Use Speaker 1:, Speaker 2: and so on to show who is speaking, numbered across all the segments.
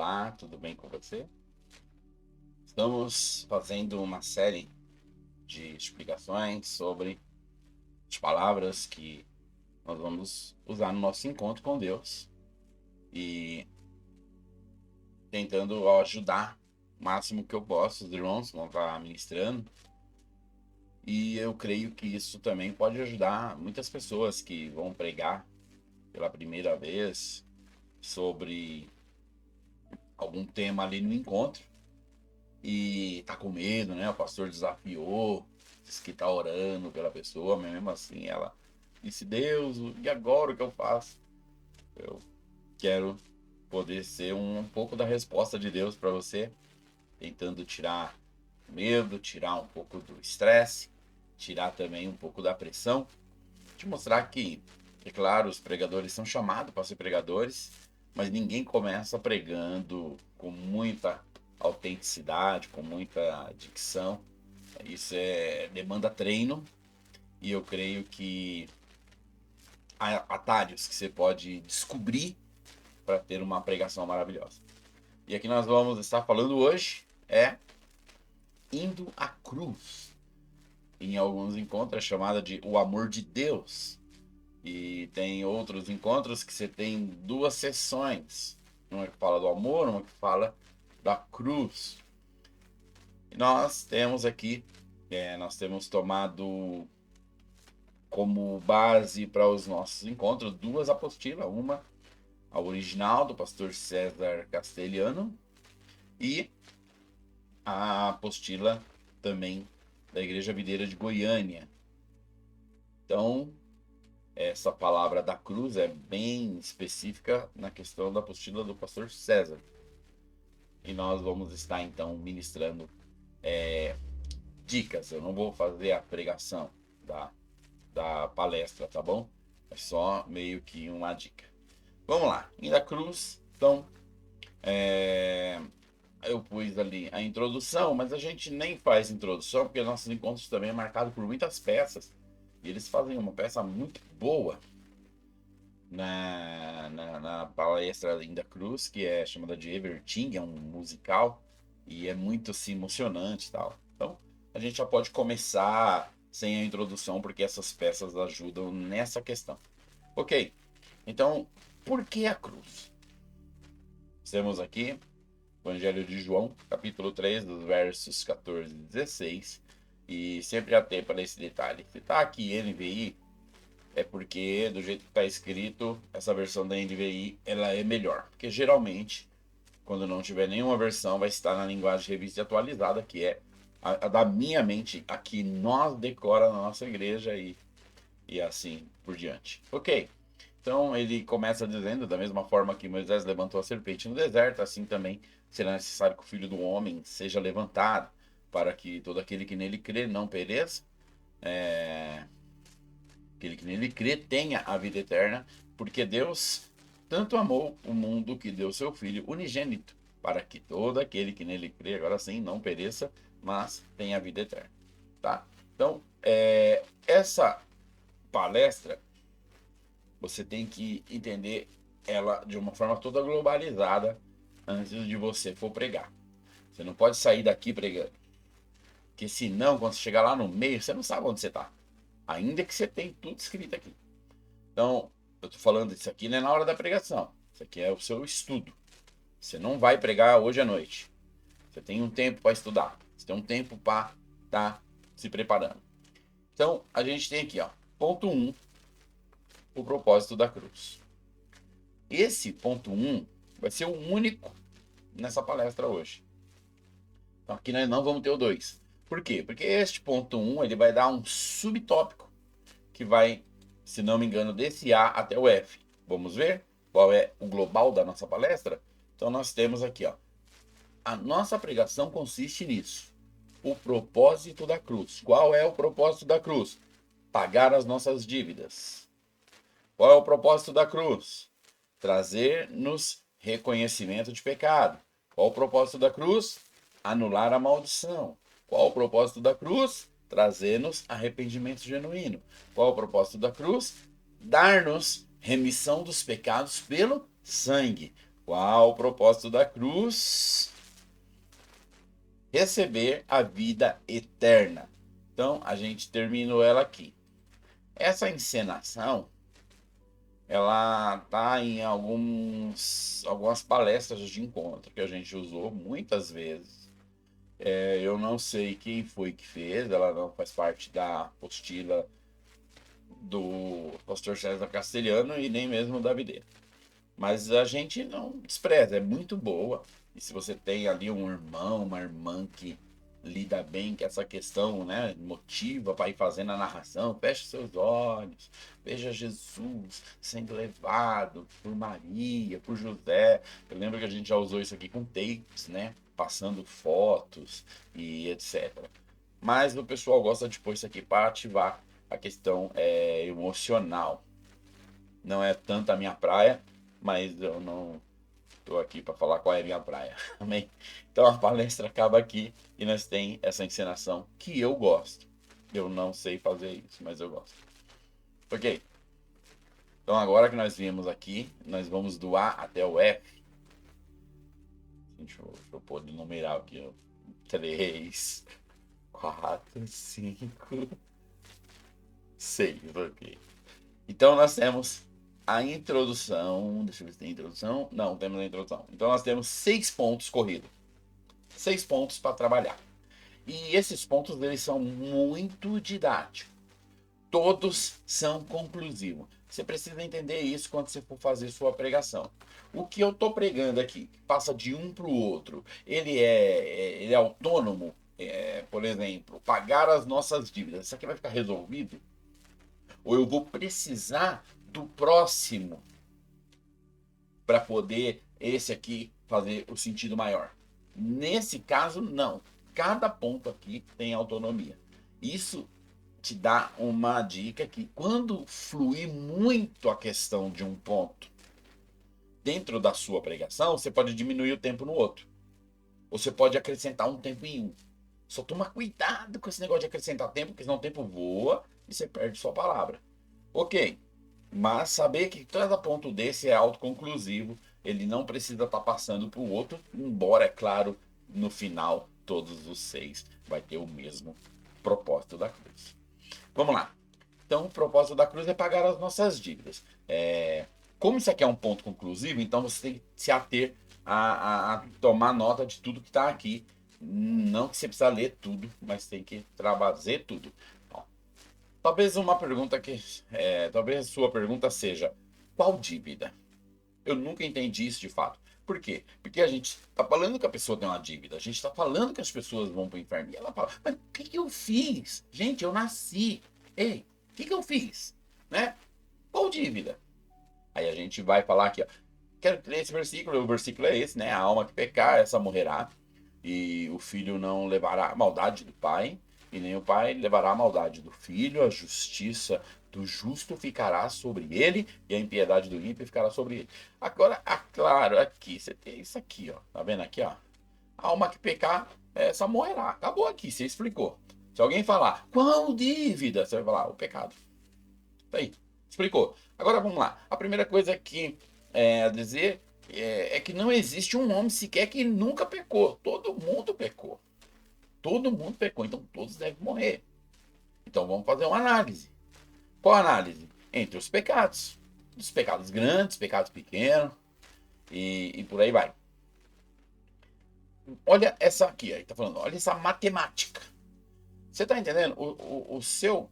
Speaker 1: Olá, tudo bem com você? Estamos fazendo uma série de explicações sobre as palavras que nós vamos usar no nosso encontro com Deus e tentando ajudar o máximo que eu posso. Os irmãos vão estar ministrando e eu creio que isso também pode ajudar muitas pessoas que vão pregar pela primeira vez sobre algum tema ali no encontro e tá com medo, né? O pastor desafiou, disse que tá orando pela pessoa, mas mesmo assim ela disse: Deus, e agora o que eu faço? Eu quero poder ser um pouco da resposta de Deus para você, tentando tirar o medo, tirar um pouco do estresse, tirar também um pouco da pressão, te mostrar que, é claro, os pregadores são chamados para ser pregadores, mas ninguém começa pregando com muita autenticidade, com muita dicção. Isso demanda treino e eu creio que há atalhos que você pode descobrir para ter uma pregação maravilhosa. E aqui nós vamos estar falando hoje indo à cruz. Em alguns encontros é chamada de o amor de Deus. E tem outros encontros que você tem duas sessões. Uma que fala do amor, uma que fala da cruz. E nós temos aqui, nós temos tomado como base para os nossos encontros duas apostilas. Uma, a original do pastor César Castelhano, e a apostila também da Igreja Videira de Goiânia. Então, essa palavra da cruz é bem específica na questão da apostila do pastor César. E nós vamos estar então ministrando dicas. Eu não vou fazer a pregação da palestra, tá bom? É só meio que uma dica. Vamos lá, indo à cruz. Então, eu pus ali a introdução, mas a gente nem faz introdução, porque nossos encontros também é marcado por muitas peças. E eles fazem uma peça muito boa na palestra Linda Cruz, que é chamada de Everting, é um musical, e é muito assim, emocionante e tal. Então, a gente já pode começar sem a introdução, porque essas peças ajudam nessa questão. Ok, então, por que a cruz? Temos aqui Evangelho de João, capítulo 3, dos versos 14 e 16, e sempre atento para esse detalhe. Se está aqui NVI, é porque, do jeito que está escrito, essa versão da NVI ela é melhor. Porque geralmente, quando não tiver nenhuma versão, vai estar na linguagem de revista atualizada, que é a da minha mente, a que nós decora na nossa igreja e assim por diante. Ok, então ele começa dizendo, da mesma forma que Moisés levantou a serpente no deserto, assim também será necessário que o Filho do Homem seja levantado, para que todo aquele que nele crê não pereça, aquele que nele crê tenha a vida eterna, porque Deus tanto amou o mundo que deu seu Filho unigênito, para que todo aquele que nele crê, agora sim, não pereça, mas tenha a vida eterna. Tá? Então, essa palestra, você tem que entender ela de uma forma toda globalizada antes de você for pregar. Você não pode sair daqui pregando, porque senão, quando você chegar lá no meio, você não sabe onde você está. Ainda que você tenha tudo escrito aqui. Então, eu estou falando isso aqui não é na hora da pregação. Isso aqui é o seu estudo. Você não vai pregar hoje à noite. Você tem um tempo para estudar. Você tem um tempo para estar se preparando. Então, a gente tem aqui, ó, ponto 1, o propósito da cruz. Esse ponto 1 vai ser o único nessa palestra hoje. Então, aqui nós não vamos ter o 2. Por quê? Porque este ponto 1 ele vai dar um subtópico que vai, se não me engano, desse A até o F. Vamos ver qual é o global da nossa palestra? Então nós temos aqui, ó, a nossa pregação consiste nisso. O propósito da cruz. Qual é o propósito da cruz? Pagar as nossas dívidas. Qual é o propósito da cruz? Trazer-nos reconhecimento de pecado. Qual o propósito da cruz? Anular a maldição. Qual o propósito da cruz? Trazer-nos arrependimento genuíno. Qual o propósito da cruz? Dar-nos remissão dos pecados pelo sangue. Qual o propósito da cruz? Receber a vida eterna. Então, a gente terminou ela aqui. Essa encenação, ela tá em algumas palestras de encontro que a gente usou muitas vezes. Eu não sei quem foi que fez, ela não faz parte da apostila do pastor César Castelhano e nem mesmo da videira. Mas a gente não despreza, é muito boa. E se você tem ali um irmão, uma irmã que lida bem com essa questão, né, motiva para ir fazendo a narração, feche seus olhos, veja Jesus sendo levado por Maria, por José. Eu lembro que a gente já usou isso aqui com tapes, né, passando fotos e etc. Mas o pessoal gosta de pôr isso aqui para ativar a questão emocional. Não é tanto a minha praia, mas eu não estou aqui para falar qual é a minha praia. Amém? Então a palestra acaba aqui e nós tem essa encenação que eu gosto. Eu não sei fazer isso, mas eu gosto. Ok? Então agora que nós vimos aqui, nós vamos do A até o F. Deixa eu pôr de numeral aqui. 3, 4, 5, 6. Ok. Então nós temos a introdução. Deixa eu ver se tem introdução. Não, temos a introdução. Então nós temos 6 pontos corridos. 6 pontos para trabalhar. E esses pontos eles são muito didáticos. Todos são conclusivos. Você precisa entender isso quando você for fazer sua pregação. O que eu estou pregando aqui, passa de um para o outro, ele é autônomo, por exemplo, pagar as nossas dívidas. Isso aqui vai ficar resolvido? Ou eu vou precisar do próximo para poder esse aqui fazer o sentido maior? Nesse caso, não. Cada ponto aqui tem autonomia. Isso te dá uma dica que quando fluir muito a questão de um ponto dentro da sua pregação, você pode diminuir o tempo no outro. Ou você pode acrescentar um tempo em um. Só toma cuidado com esse negócio de acrescentar tempo, porque senão o tempo voa e você perde sua palavra. Ok, mas saber que cada ponto desse é autoconclusivo, ele não precisa estar passando para o outro, embora, é claro, no final, todos os 6 vai ter o mesmo propósito da cruz. Vamos lá. Então, o propósito da cruz é pagar as nossas dívidas. Como isso aqui é um ponto conclusivo, então você tem que se ater a tomar nota de tudo que está aqui. Não que você precisa ler tudo, mas tem que trazer tudo. Bom, talvez uma pergunta talvez a sua pergunta seja: qual dívida? Eu nunca entendi isso de fato. Por quê? Porque a gente está falando que a pessoa tem uma dívida, a gente está falando que as pessoas vão para o inferno. E ela fala: mas o que eu fiz? Gente, eu nasci. Ei, o que eu fiz? Né? Qual dívida? Aí a gente vai falar aqui, ó. Quero ler esse versículo, o versículo é esse, né? A alma que pecar, essa morrerá. E o filho não levará a maldade do pai, e nem o pai levará a maldade do filho. A justiça do justo ficará sobre ele, e a impiedade do ímpio ficará sobre ele. Agora, claro, aqui, você tem isso aqui, ó. Tá vendo aqui, ó? A alma que pecar, essa morrerá. Acabou aqui, você explicou. Se alguém falar, qual dívida? Você vai falar, o pecado. Tá aí, explicou. Agora vamos lá. A primeira coisa que a dizer é que não existe um homem sequer que nunca pecou. Todo mundo pecou. Todo mundo pecou, então todos devem morrer. Então vamos fazer uma análise. Qual análise? Entre os pecados. Os pecados grandes, pecados pequenos e por aí vai. Olha essa aqui, aí tá falando, olha essa matemática. Você tá entendendo? O seu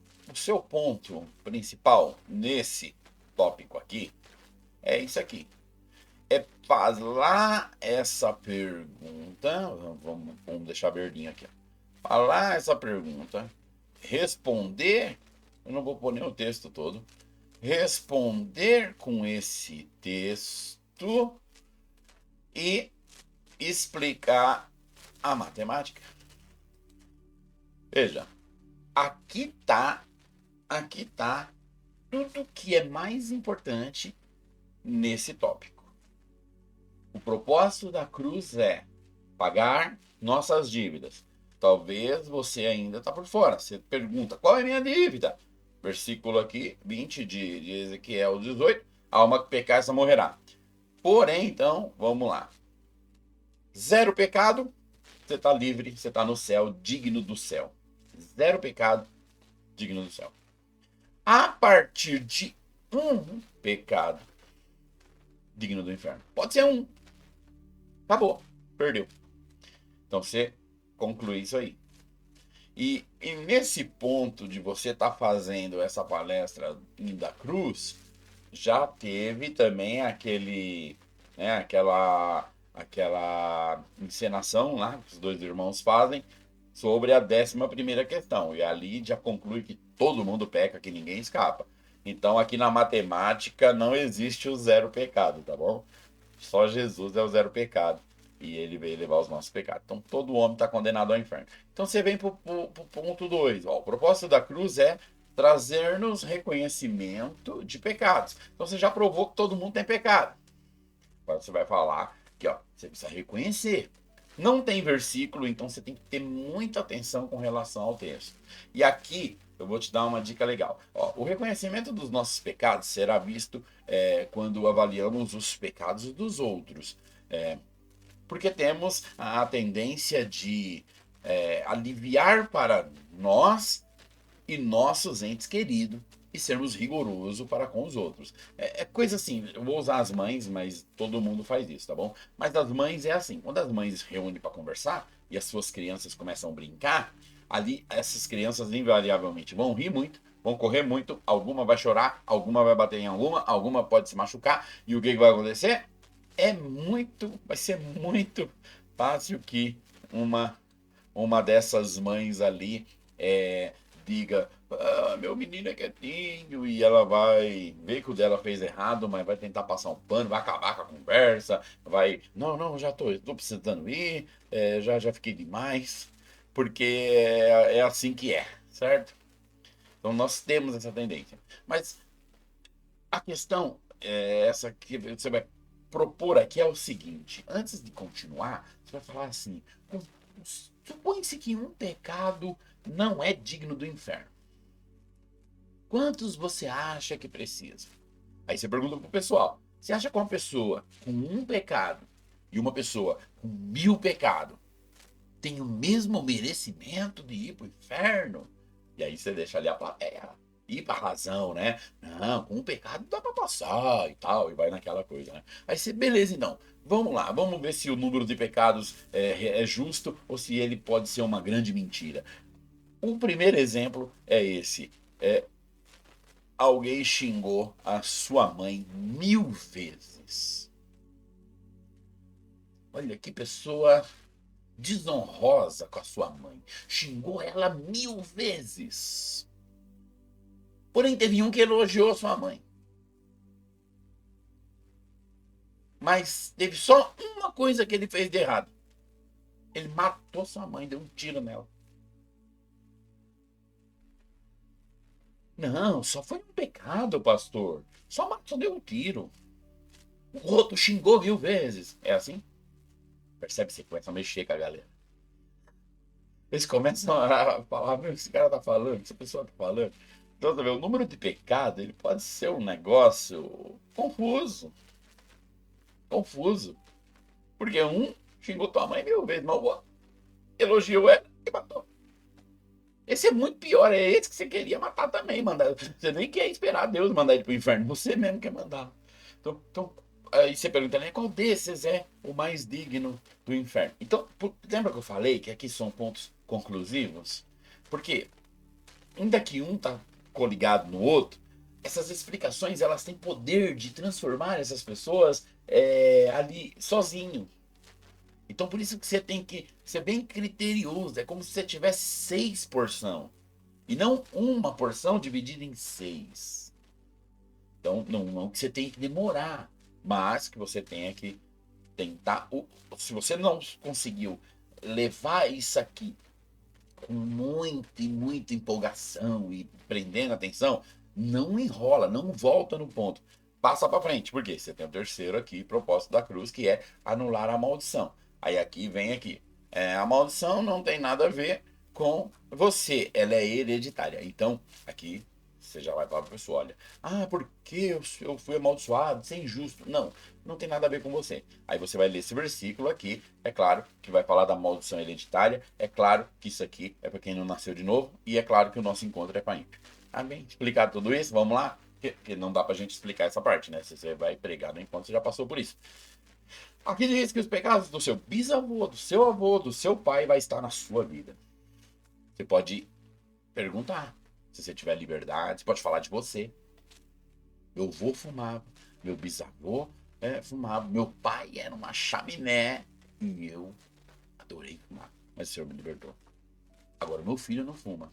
Speaker 1: ponto principal nesse tópico aqui é isso aqui. É falar essa pergunta. Vamos deixar verdinho aqui. Ó. Falar essa pergunta. Responder. Eu não vou pôr nem o texto todo. Responder com esse texto e explicar a matemática. Veja, aqui tá tudo que é mais importante nesse tópico. O propósito da cruz é pagar nossas dívidas. Talvez você ainda está por fora. Você pergunta, qual é a minha dívida? Versículo aqui, 20 de Ezequiel 18. A alma que pecar, essa morrerá. Porém, então, vamos lá. Zero pecado, você está livre, você está no céu, digno do céu. Zero pecado, digno do céu. A partir de um pecado, digno do inferno. Pode ser um. Acabou. Perdeu. Então você conclui isso aí. E nesse ponto de você estar fazendo essa palestra da cruz, já teve também aquele, né, aquela encenação lá que os dois irmãos fazem sobre a 11ª questão. E ali já conclui que todo mundo peca, que ninguém escapa. Então aqui na matemática não existe o zero pecado, tá bom? Só Jesus é o zero pecado. E ele veio levar os nossos pecados. Então todo homem está condenado ao inferno. Então você vem para o ponto 2. O propósito da cruz é trazer-nos reconhecimento de pecados. Então você já provou que todo mundo tem pecado. Agora você vai falar que ó, você precisa reconhecer. Não tem versículo, então você tem que ter muita atenção com relação ao texto. E aqui eu vou te dar uma dica legal. Ó, o reconhecimento dos nossos pecados será visto quando avaliamos os pecados dos outros. Porque temos a tendência de aliviar para nós e nossos entes queridos e sermos rigorosos para com os outros. É coisa assim, eu vou usar as mães, mas todo mundo faz isso, tá bom? Mas as mães é assim, quando as mães se reúnem para conversar e as suas crianças começam a brincar, ali essas crianças invariavelmente vão rir muito, vão correr muito, alguma vai chorar, alguma vai bater em alguma pode se machucar, e o que vai acontecer? Vai ser muito fácil que uma uma dessas mães ali diga, meu menino é quietinho, e ela vai ver que o dela fez errado, mas vai tentar passar um pano, vai acabar com a conversa, não, já tô precisando ir, já fiquei demais, porque é assim que é, certo? Então nós temos essa tendência. Mas a questão é essa que você vai propor aqui é o seguinte: antes de continuar, você vai falar assim: supõe-se que um pecado não é digno do inferno. Quantos você acha que precisa? Aí você pergunta pro pessoal: você acha que uma pessoa com um pecado e uma pessoa com 1000 pecados tem o mesmo merecimento de ir pro inferno? E aí você deixa ali a plateia ir pra razão, né? Não, com um pecado dá pra passar e tal, e vai naquela coisa, né? Aí você, beleza, então, vamos lá, vamos ver se o número de pecados é justo ou se ele pode ser uma grande mentira. O primeiro exemplo é esse. Alguém xingou a sua mãe 1000 vezes. Olha que pessoa desonrosa com a sua mãe. Xingou ela 1000 vezes. Porém, teve um que elogiou sua mãe. Mas teve só uma coisa que ele fez de errado. Ele matou sua mãe, deu um tiro nela. Não, só foi um pecado, pastor. Só deu um tiro. O outro xingou 1000 vezes. É assim? Percebe? Você começa a mexer com a galera. Eles começam a falar, meu, esse cara tá falando, essa pessoa tá falando. Então, o número de pecado, ele pode ser um negócio confuso. Confuso. Porque um xingou tua mãe 1000 vezes, mas o outro elogiou ela e matou. Esse é muito pior, é esse que você queria matar também, mandar. Você nem quer esperar Deus mandar ele pro inferno, você mesmo quer mandar. Então aí você pergunta, né, qual desses é o mais digno do inferno? Então, lembra que eu falei que aqui são pontos conclusivos? Porque ainda que um tá coligado no outro, essas explicações elas têm poder de transformar essas pessoas ali sozinho. Então por isso que você tem que ser bem criterioso. É como se você tivesse 6 porções. E não uma porção dividida em 6. Então não que você tenha que demorar. Mas que você tenha que tentar. Se você não conseguiu levar isso aqui com muita e muita empolgação e prendendo a atenção, não enrola, não volta no ponto. Passa para frente, porque você tem o terceiro aqui, propósito da cruz, que é anular a maldição. Aí aqui vem aqui. A maldição não tem nada a ver com você, ela é hereditária. Então, aqui Você já vai falar pra pessoa, olha, porque eu fui amaldiçoado, isso é injusto. Não, não tem nada a ver com você. Aí você vai ler esse versículo aqui, é claro que vai falar da maldição hereditária, é claro que isso aqui é para quem não nasceu de novo, e é claro que o nosso encontro é com a ímpio. Amém? Explicado tudo isso, vamos lá? Porque não dá pra gente explicar essa parte, né? Se você vai pregar no encontro, você já passou por isso. Aqui diz que os pecados do seu bisavô, do seu avô, do seu pai vai estar na sua vida. Você pode perguntar, se você tiver liberdade, você pode falar de você. Meu avô fumava, meu bisavô fumava, meu pai era uma chaminé e eu adorei fumar, mas o Senhor me libertou. Agora meu filho não fuma.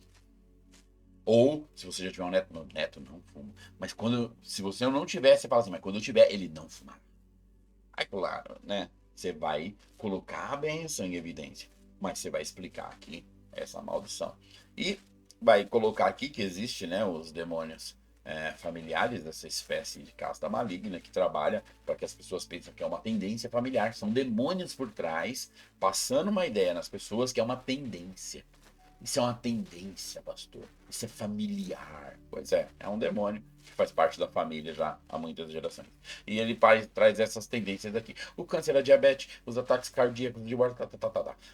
Speaker 1: Ou, se você já tiver um neto, meu neto não fuma. Mas se você não tiver, você fala assim, mas quando eu tiver, ele não fumar. Aí, claro, né? Você vai colocar a bênção em evidência, mas você vai explicar aqui essa maldição. E vai colocar aqui que existe, né, os demônios familiares dessa espécie de casta maligna que trabalha para que as pessoas pensem que é uma tendência familiar. São demônios por trás, passando uma ideia nas pessoas que é uma tendência. Isso é uma tendência, pastor. Isso é familiar. Pois é um demônio que faz parte da família já há muitas gerações. E ele traz essas tendências aqui. O câncer, a diabetes, os ataques cardíacos, de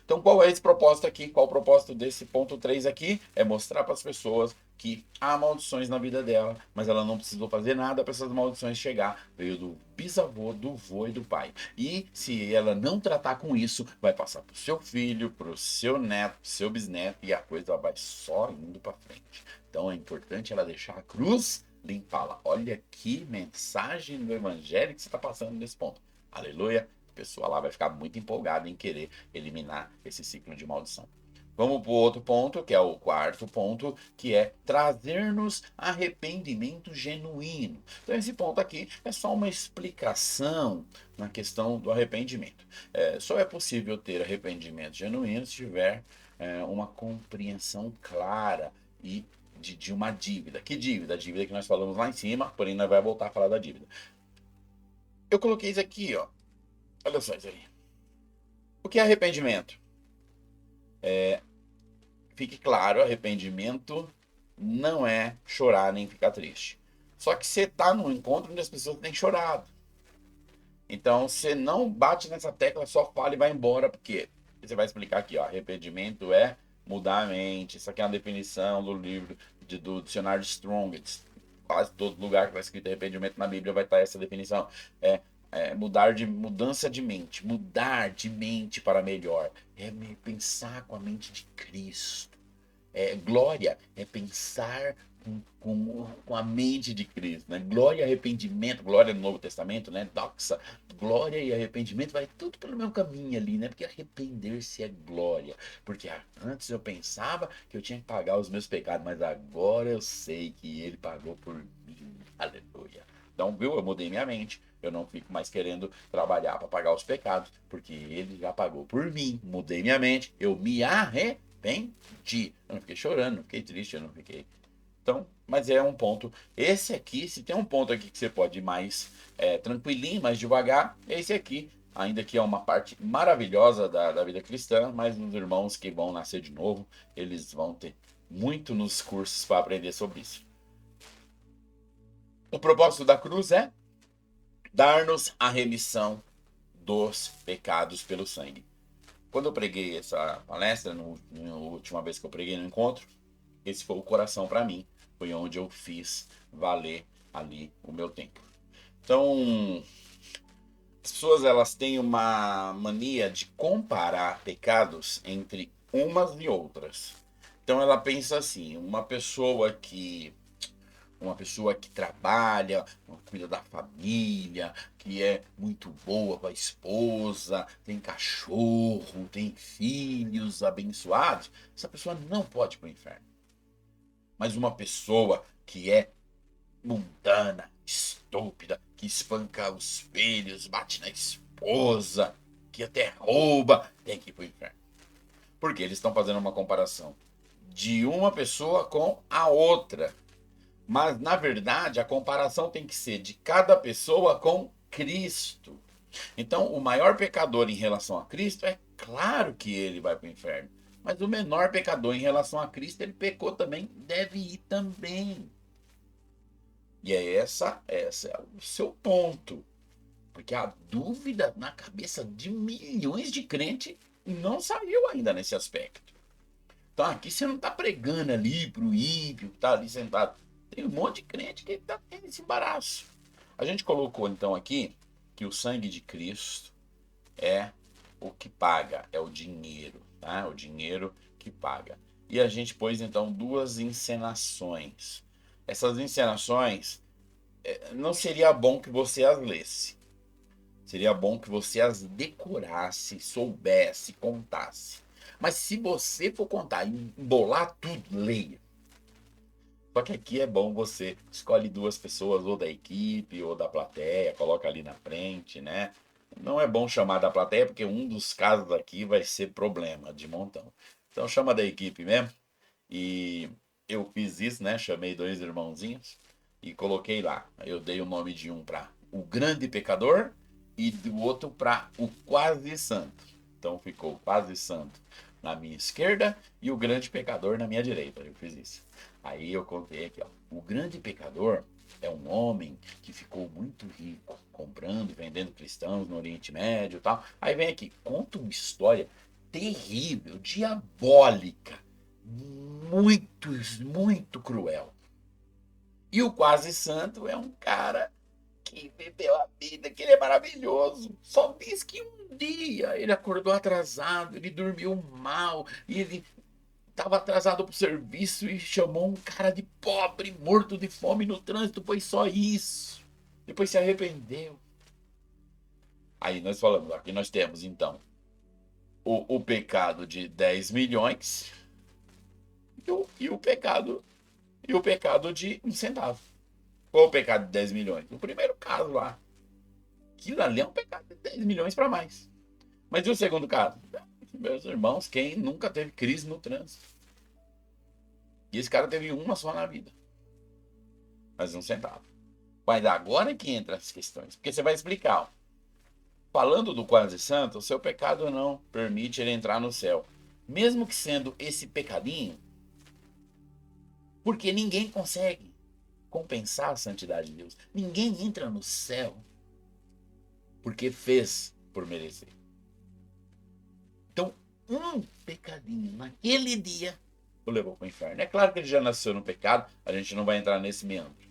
Speaker 1: Então, qual é esse propósito aqui? Qual o propósito desse ponto 3 aqui? É mostrar para as pessoas que há maldições na vida dela, mas ela não precisou fazer nada para essas maldições chegar. Veio do bisavô, do vô e do pai. E se ela não tratar com isso, vai passar pro seu filho, pro seu neto, pro seu bisneto, e a coisa vai só indo para frente. Então é importante ela deixar a cruz limpá-la. Olha que mensagem do evangelho que você está passando nesse ponto. Aleluia. A pessoa lá vai ficar muito empolgada em querer eliminar esse ciclo de maldição. Vamos para o outro ponto, que é o quarto ponto, que é trazer-nos arrependimento genuíno. Então, esse ponto aqui é só uma explicação na questão do arrependimento. Só é possível ter arrependimento genuíno se tiver uma compreensão clara e de uma dívida. Que dívida? A dívida que nós falamos lá em cima, porém nós vamos voltar a falar da dívida. Eu coloquei isso aqui, ó. Olha só isso aí. O que é arrependimento? Fique claro, arrependimento não é chorar nem ficar triste. Só que você tá num encontro onde as pessoas têm chorado. Então você não bate nessa tecla, só fala e vai embora, porque você vai explicar aqui, ó, arrependimento é mudar a mente. Isso aqui é uma definição do livro do dicionário de Strongest. Quase todo lugar que está escrito arrependimento na Bíblia vai estar essa definição. Mudança de mente, mudar de mente para melhor. É pensar com a mente de Cristo. Glória é pensar com a mente de Cristo, né? Glória e arrependimento, glória no Novo Testamento, né? Doxa, glória e arrependimento vai tudo pelo meu caminho ali, né? Porque arrepender-se é glória. Porque antes eu pensava que eu tinha que pagar os meus pecados, mas agora eu sei que Ele pagou por mim. Aleluia. Então, viu? Eu mudei minha mente. Eu não fico mais querendo trabalhar para pagar os pecados, porque Ele já pagou por mim. Mudei minha mente. Eu me arrependi. Eu não fiquei chorando, não fiquei triste, eu não fiquei. Então, mas é um ponto. Esse aqui, se tem um ponto aqui que você pode ir mais tranquilinho, mais devagar, é esse aqui. Ainda que é uma parte maravilhosa da vida cristã, mas os irmãos que vão nascer de novo, eles vão ter muito nos cursos para aprender sobre isso. O propósito da cruz é dar-nos a remissão dos pecados pelo sangue. Quando eu preguei essa palestra, na última vez que eu preguei no encontro, esse foi o coração para mim. Foi onde eu fiz valer ali o meu tempo. Então, as pessoas elas têm uma mania de comparar pecados entre umas e outras. Então ela pensa assim, uma pessoa que trabalha, cuida da família, que é muito boa com a esposa, tem cachorro, tem filhos abençoados, essa pessoa não pode ir para o inferno. Mas uma pessoa que é mundana, estúpida, que espanca os filhos, bate na esposa, que até rouba, tem que ir para o inferno. Porque eles estão fazendo uma comparação de uma pessoa com a outra. Mas, na verdade, a comparação tem que ser de cada pessoa com Cristo. Então, o maior pecador em relação a Cristo, é claro que ele vai para o inferno. Mas o menor pecador em relação a Cristo, ele pecou também, deve ir também. E essa é o seu ponto. Porque a dúvida na cabeça de milhões de crentes não saiu ainda nesse aspecto. Então aqui você não está pregando ali para o ímpio que está ali sentado. Tem um monte de crente que está tendo esse embaraço. A gente colocou então aqui que o sangue de Cristo é o que paga, é o dinheiro, tá? O dinheiro que paga. E a gente pôs então duas encenações. Essas encenações, não seria bom que você as lesse. Seria bom que você as decorasse, soubesse, contasse. Mas se você for contar e embolar tudo, leia. Só que aqui é bom você escolhe duas pessoas, ou da equipe, ou da plateia, coloca ali na frente, né? Não é bom chamar da plateia, porque um dos casos aqui vai ser problema de montão. Então chama da equipe mesmo. E eu fiz isso, né? Chamei dois irmãozinhos e coloquei lá. Eu dei o nome de um para o grande pecador e do outro para o quase santo. Então ficou quase santo na minha esquerda e o grande pecador na minha direita. Eu fiz isso. Aí eu contei aqui, ó. O grande pecador é um homem que ficou muito rico, comprando e vendendo cristãos no Oriente Médio e tal. Aí vem aqui, conta uma história terrível, diabólica, muito, muito cruel. E o quase santo é um cara que viveu a vida, que ele é maravilhoso. Só diz que um dia ele acordou atrasado, ele dormiu mal, e ele estava atrasado para o serviço e chamou um cara de pobre, morto de fome no trânsito, foi só isso. Depois se arrependeu. Aí nós falamos, aqui nós temos então o pecado de 10 milhões e o pecado de um centavo. Qual o pecado de 10 milhões? O primeiro caso lá. Aquilo ali é um pecado de 10 milhões para mais. Mas e o segundo caso? Meus irmãos, quem nunca teve crise no trânsito? E esse cara teve uma só na vida. Mas um centavo. Mas agora que entra as questões. Porque você vai explicar. Ó. Falando do quase santo, o seu pecado não permite ele entrar no céu. Mesmo que sendo esse pecadinho, porque ninguém consegue compensar a santidade de Deus. Ninguém entra no céu porque fez por merecer. Então, um pecadinho naquele dia o levou para o inferno. É claro que ele já nasceu no pecado, a gente não vai entrar nesse meandro.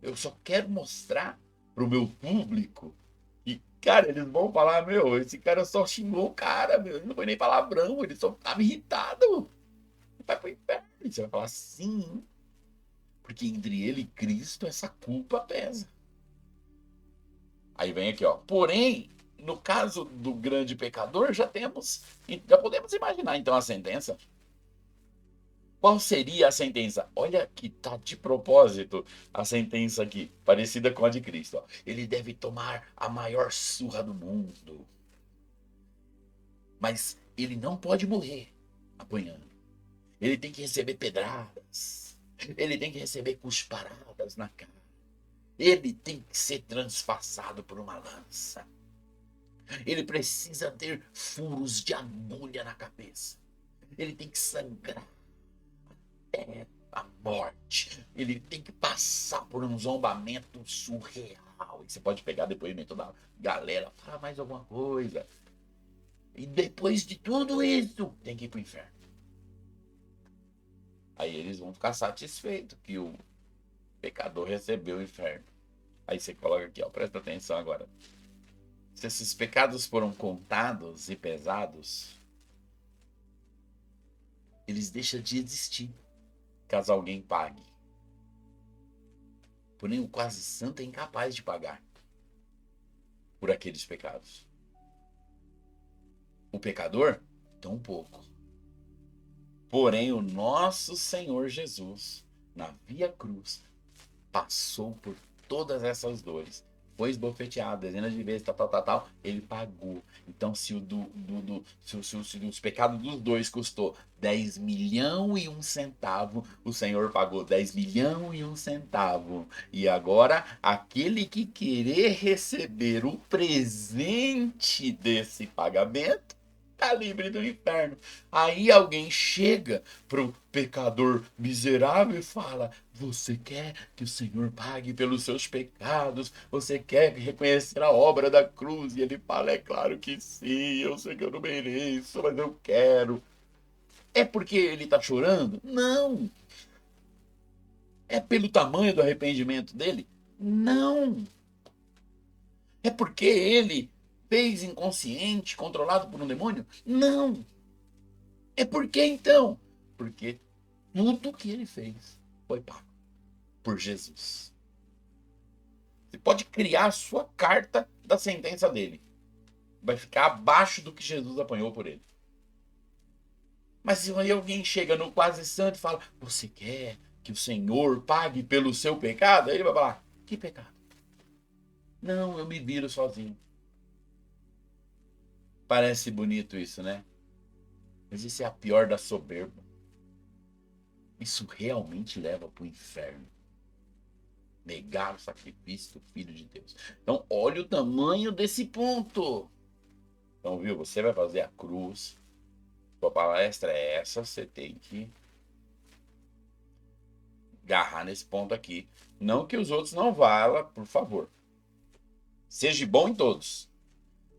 Speaker 1: Eu só quero mostrar para o meu público e, cara, eles vão falar, meu, esse cara só xingou o cara, meu, ele não foi nem palavrão, ele só estava irritado. Vai para o inferno. E você vai falar, sim, porque entre ele e Cristo essa culpa pesa. Aí vem aqui, ó. Porém, no caso do grande pecador, já podemos imaginar então a sentença. Qual seria a sentença? Olha que tá de propósito a sentença aqui, parecida com a de Cristo. Ó. Ele deve tomar a maior surra do mundo. Mas ele não pode morrer apanhando. Ele tem que receber pedradas. Ele tem que receber cusparadas na cara. Ele tem que ser transpassado por uma lança. Ele precisa ter furos de agulha na cabeça. Ele tem que sangrar até a morte. Ele tem que passar por um zombamento surreal. E você pode pegar depoimento da galera, fala mais alguma coisa. E depois de tudo isso, tem que ir pro inferno. Aí eles vão ficar satisfeitos que o pecador recebeu o inferno. Aí você coloca aqui, ó, presta atenção agora. Se esses pecados foram contados e pesados, eles deixam de existir, caso alguém pague. Porém, o quase santo é incapaz de pagar por aqueles pecados. O pecador, tão pouco. Porém, o nosso Senhor Jesus, na via cruz, passou por todas essas dores. Foi esbofeteado dezenas de vezes, tal. Ele pagou. Então, se os pecados dos dois custou 10 milhões e um centavo, o Senhor pagou 10 milhões e um centavo. E agora, aquele que querer receber o presente desse pagamento, tá livre do inferno. Aí alguém chega pro pecador miserável e fala: você quer que o Senhor pague pelos seus pecados? Você quer reconhecer a obra da cruz? E ele fala: é claro que sim, eu sei que eu não mereço, mas eu quero. É porque ele tá chorando? Não. É pelo tamanho do arrependimento dele? Não. É porque ele fez inconsciente, controlado por um demônio? Não. É porque então? Porque tudo que ele fez foi pago por Jesus. Você pode criar a sua carta da sentença dele. Vai ficar abaixo do que Jesus apanhou por ele. Mas se aí alguém chega no quase santo e fala: você quer que o Senhor pague pelo seu pecado? Aí ele vai falar: que pecado? Não, eu me viro sozinho. Parece bonito isso, né? Mas isso é a pior da soberba. Isso realmente leva para o inferno. Negar o sacrifício do Filho de Deus. Então, olha o tamanho desse ponto. Então, viu? Você vai fazer a cruz. Sua palestra é essa. Você tem que agarrar nesse ponto aqui. Não que os outros não valham, por favor. Seja bom em todos.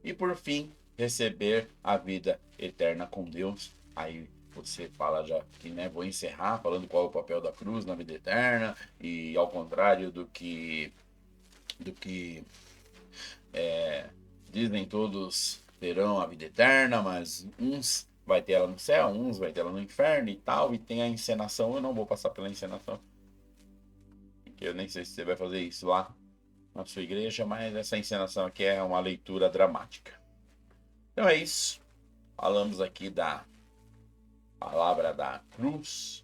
Speaker 1: E por fim, receber a vida eterna com Deus. Aí você fala já que, né, vou encerrar falando qual é o papel da cruz na vida eterna, e ao contrário do que dizem, todos terão a vida eterna, mas uns vai ter ela no céu, uns vai ter ela no inferno e tal, e tem a encenação. Eu não vou passar pela encenação, porque eu nem sei se você vai fazer isso lá na sua igreja, mas essa encenação aqui é uma leitura dramática. Então é isso. Falamos aqui da palavra da cruz,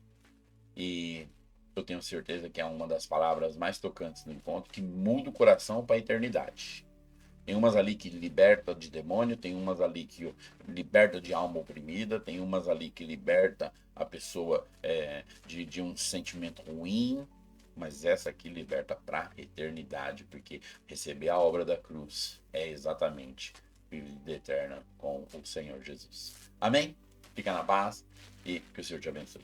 Speaker 1: e eu tenho certeza que é uma das palavras mais tocantes do encontro, que muda o coração para a eternidade. Tem umas ali que liberta de demônio, tem umas ali que liberta de alma oprimida, tem umas ali que liberta a pessoa de um sentimento ruim, mas essa aqui liberta para a eternidade, porque receber a obra da cruz é exatamente vida eterna com o Senhor Jesus. Amém? Fica na paz e que o Senhor te abençoe.